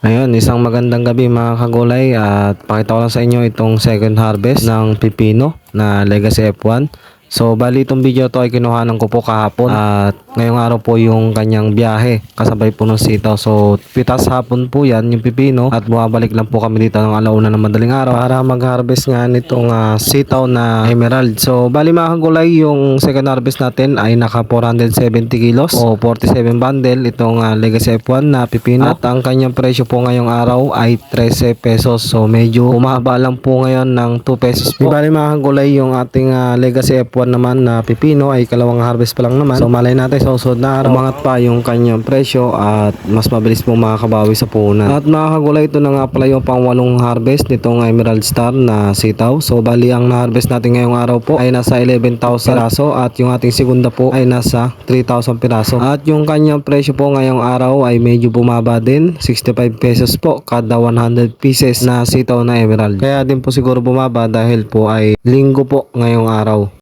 Ayun, isang magandang gabi mga kagulay at pakita ko lang sa inyo itong second harvest ng pipino na Legacy F1. So bali itong video to ay kinuhanan ko po kahapon at ngayong araw po yung kanyang biyahe kasabay po ng sitaw. So pitas hapon po yan yung pipino at bumabalik lang po kami dito ng alauna ng madaling araw para mag-harvest nga nitong sitaw na emerald. So bali mga kagulay, yung second harvest natin ay naka 470 kilos o 47 bundle itong Legacy F1 na pipino at ang kanyang presyo po ngayong araw ay 13 pesos. So medyo umaba lang po ngayon ng 2 pesos po. Bali mga kagulay, yung ating Legacy F1 naman na pipino ay kalawang harvest pa lang naman. So malay natin sa susunod na araw umangat pa yung kanyang presyo at mas mabilis po makakabawi sa puhunan. At mga kagulay, ito na nga pala yung pang-walong harvest nitong Emerald Star na sitaw. So bali ang na-harvest natin ngayong araw po ay nasa 11,000 piraso at yung ating segunda po ay nasa 3,000 piraso. At yung kanyang presyo po ngayong araw ay medyo bumaba din, 65 pesos po kada 100 pieces na sitaw na emerald. Kaya din po siguro bumaba dahil po ay linggo po ngayong araw.